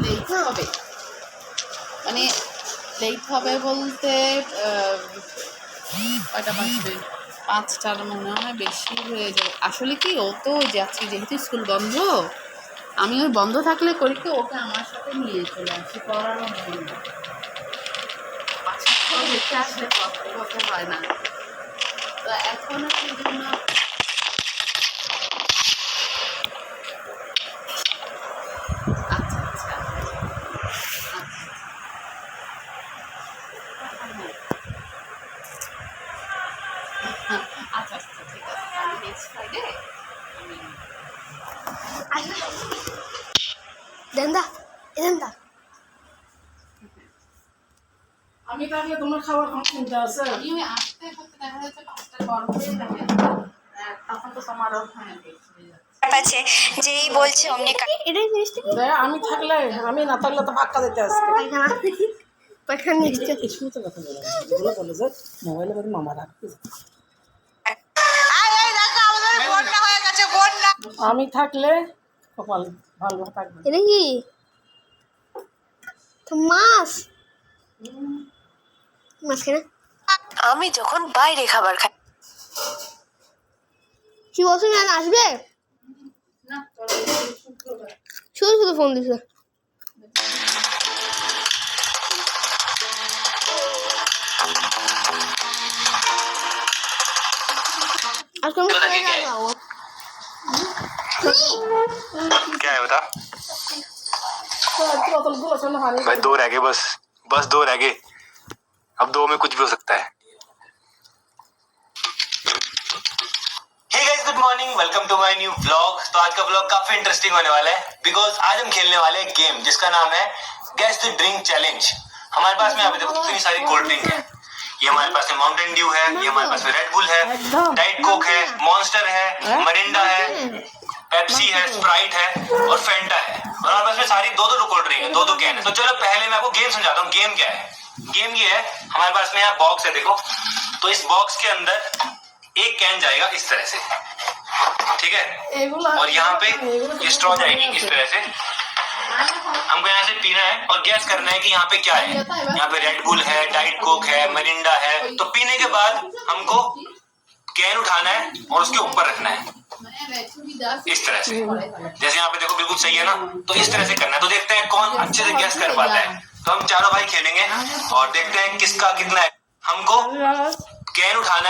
Late হবে, মানে late হবে বলতে কয়টা বাজবে, 5টার মনে হয়, বেশি হয়ে যাবে। আসলে কি, ও তো যাচ্ছি যেহেতু স্কুল বন্ধ, আমি ওই বন্ধ থাকলে করি কি, ওকে আমার সাথে নিয়ে চলে আসি, পড়ানো হয় না, দেখতে আসলে কথা হয় না। তো এখন সেই জন্য আচ্ছা আচ্ছা আচ্ছা আচ্ছা ঠিক আছে, আমি নেক্সট ফ্রাইডে দেন্দা দেন্দা আমি থাকলে তোমার খাবার কোনো চিন্তা আছে? আমি ওই আসতে করতে দেখা যাচ্ছে 5টার পর হয়ে যাবে, তখন তো তোমারও আছে যেই বলছে অমনি এটাই জিনিসটা কি? আমি থাকলে, আমি না থাকলে তো ফাঁকা দিতে আসবে। পায়খানা পায়খানা নিচ্ছে। স্কুলে কথা বলে এগুলো বলে যে মোবাইলে বলে মামা রাখতে, আমি থাকলে কপাল ভালো থাকবে। এটা কি তো মাছ? মাছ কেনা আমি যখন বাইরে খাবার খাই কি বলছো, ম্যাম আসবে? না, শুধু শুধু ফোন দিছে। আজকে আমি কোথায় যাবো? क्या है बता बोतलগুলো সামনে পানি भाई, 2 रह गए, बस 2 रह गए। अब 2 में कुछ भी हो सकता है। Hey guys, good morning, welcome to my new vlog. तो आज का व्लॉग काफी इंटरेस्टिंग होने वाला है, बिकॉज आज हम खेलने वाले हैं गेम जिसका नाम है गेस द ड्रिंक चैलेंज। हमारे पास में यहाँ पे देखो कितनी सारी कोल्ड ड्रिंक है। ये हमारे पास में माउंटेन ड्यू है, ये हमारे पास में रेड बुल है, डाइट कोक है, मॉन्स्टर है, मरिंडा है, पेप्सी है, स्प्राइट है और फेंटा है। और हमारे पास में सारी दो कोल्ड ड्रिंक है, दो कैन है। तो चलो पहले मैं आपको गेम समझाता हूँ। गेम क्या है? गेम ये है, हमारे पास में यहाँ बॉक्स है, देखो। तो इस बॉक्स के अंदर एक कैन जाएगा इस तरह से, ठीक है, और यहाँ पे ये स्ट्रॉ जाएगी इस तरह से। हमको यहाँ से पीना है और गैस करना है कि यहाँ पे क्या है। यहाँ पे रेड बुल है, डाइट कोक है, मरिंडा है। तो पीने के बाद हमको कैन उठाना है और उसके ऊपर रखना है इस तरह से। जैसे यहाँ पे देखो बिल्कुल सही है ना, तो इस तरह से करना है। तो देखते हैं कौन अच्छे से गैस कर पाता है। तो हम चारों भाई खेलेंगे और देखते हैं किसका कितना है। हमको कैन उठाना है